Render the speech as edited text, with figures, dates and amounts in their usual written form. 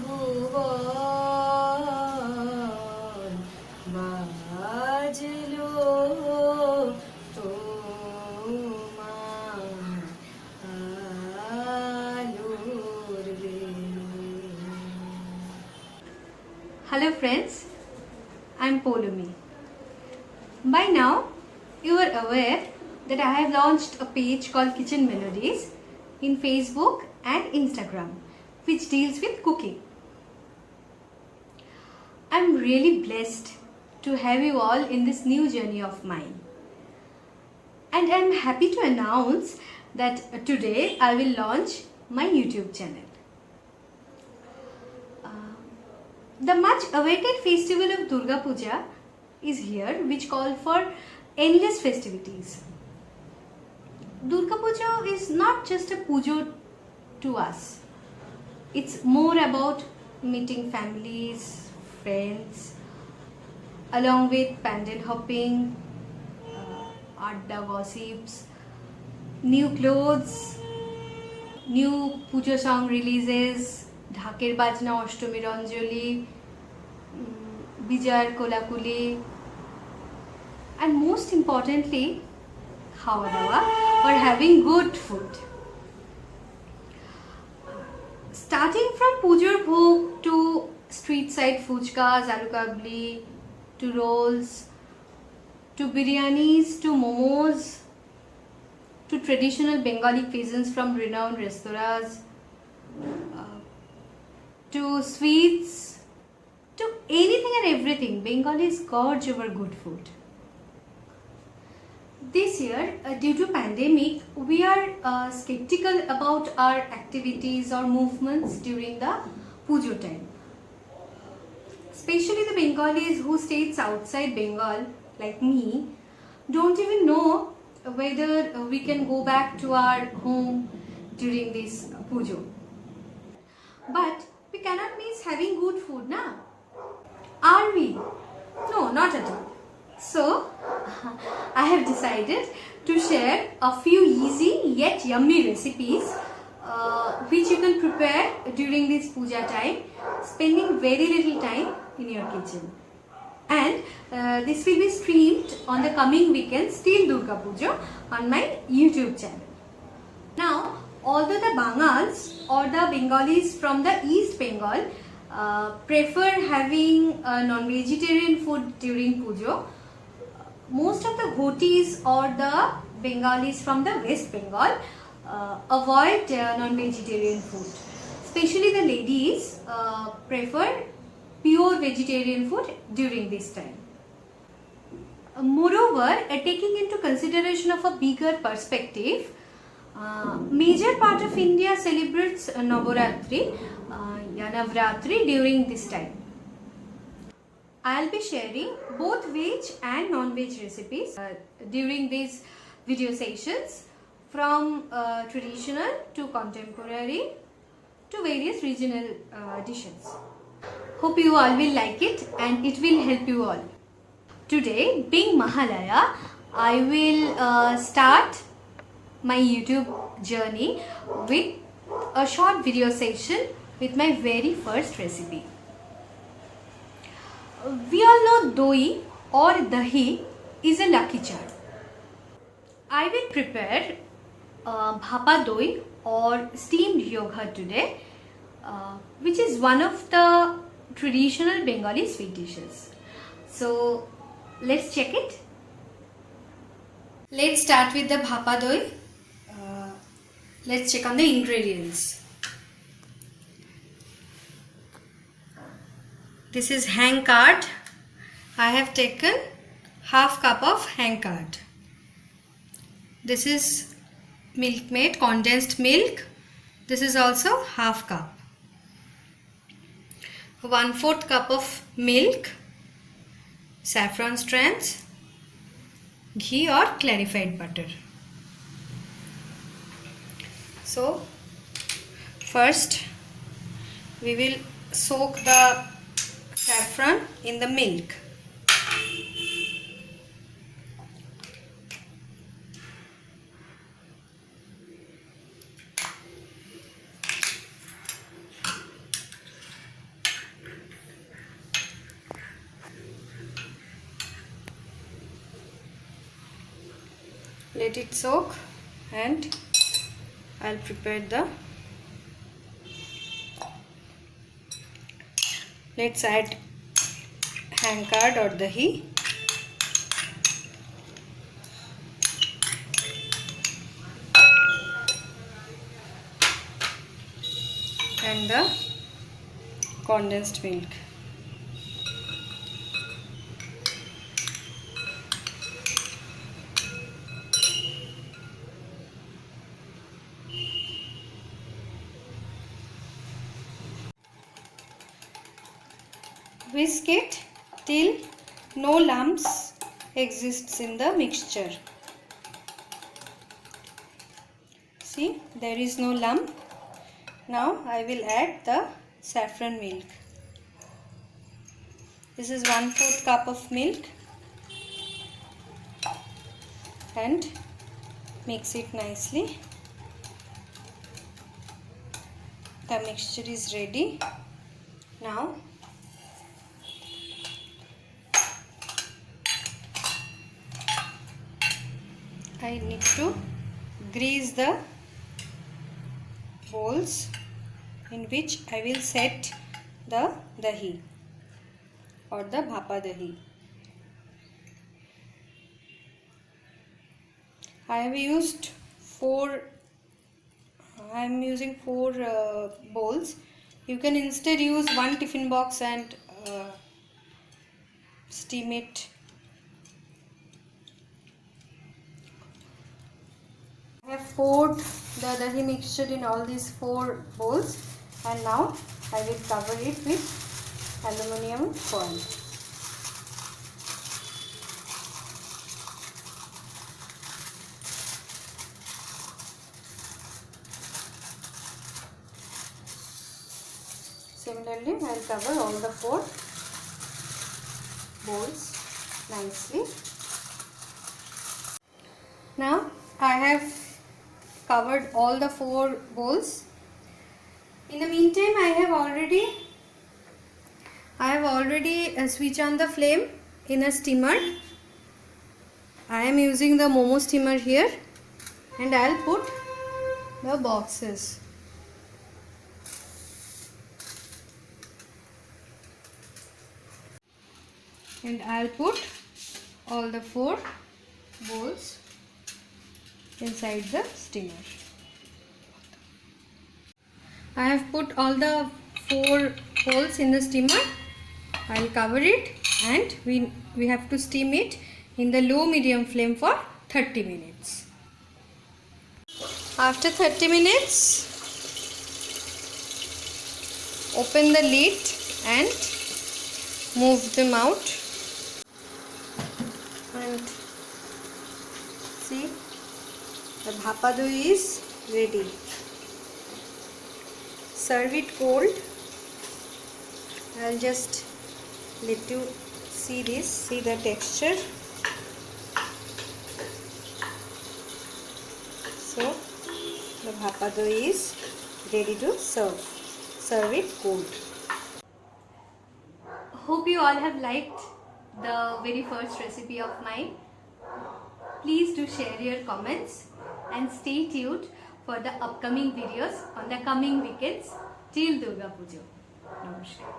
ভুবন বাজলো তোমার আলোর বেণী। Hello friends, I'm Polumi. By now, you are aware that I have launched a page called Kitchen Melodies in Facebook and Instagram, which deals with cooking. I'm really blessed to have you all in this new journey of mine. And I'm happy to announce that today I will launch my YouTube channel. The much awaited festival of Durga Puja is here, which call for endless festivities. Durga Puja is not just a pujo to us. It's more about meeting families, friends, along with pandal hopping, adda gossips, new clothes, new pujo song releases, ঢাকের বাজনা অষ্টমীর অঞ্জলি, বিজয়ার কোলাকুলি, and most importantly, খাওয়া দাওয়া or having good food. Starting from pujor bhog to street side fuchkas, aloo kabli, to rolls, to biryanis, to momos, to traditional Bengali cuisines from renowned restaurants, to sweets, to anything and everything. Bengalis gorge over good food. This year, due to pandemic, we are skeptical about our activities or movements during the pujo time. Especially the Bengalis who stays outside Bengal, like me, don't even know whether we can go back to our home during this pujo. But we cannot miss having good food, na? Are we? No, not at all. So, I have decided to share a few easy yet yummy recipes which you can prepare during this puja time, spending very little time in your kitchen. And this will be streamed on the coming weekend till Durga Puja on my YouTube channel. Now, although the Bangals or the Bengalis from the East Bengal prefer having non-vegetarian food during pujo, most of the Ghotis or the Bengalis from the West Bengal avoid non-vegetarian food. Especially the ladies prefer pure vegetarian food during this time. Moreover, taking into consideration of a bigger perspective, major part of India celebrates Navaratri, Navratri during this time. I'll be sharing both veg and non-veg recipes during these video sessions, from traditional to contemporary to various regional dishes. Hope you all will like it and it will help you all. Today, being Mahalaya, I will start my YouTube journey with a short video session with my very first recipe. We all know doi or dahi is a lucky charm. I will prepare bhapa doi or steamed yogurt today, which is one of the traditional Bengali sweet dishes. So let's check it. Let's start with the bhapa doi. Let's check on the ingredients. This is hang curd. I have taken half cup of hang curd. This is Milkmaid condensed milk. This is also half cup. 1/4 cup of milk, saffron strands, ghee or clarified butter. So first we will soak the saffron in the milk. let it soak, and I'll prepare the. Let's add handcard or dahi. And the condensed milk. Whisk it till no lumps exists in the mixture. See, there is no lump. Now I will add the saffron milk. This is 1/4 cup of milk, and mix it nicely. The mixture is ready. Now I need to grease the bowls in which I will set the dahi or the bhapa dahi. I am using 4 bowls. You can instead use 1 tiffin box and steam it. I have poured the dahi mixture in all these 4 bowls, and now I will cover it with aluminium foil. Similarly, I will cover all the 4 bowls nicely. Now I have covered all the 4 bowls. In the meantime, I have already switched on the flame in a steamer. I am using the Momo steamer here, and I will put the boxes. And I will put all the 4 bowls inside the steamer. I have put all the 4 bowls in the steamer. I will cover it, and we have to steam it in the low medium flame for 30 minutes. After 30 minutes, open the lid and move them out, and see, the bhapa dahi is ready. Serve it cold. I'll just let you see this. See the texture. So the bhapa dahi is ready to serve. Serve it cold. Hope you all have liked the very first recipe of mine. Please do share your comments and stay tuned for the upcoming videos on the coming weekends till Durga Puja. Namaskar.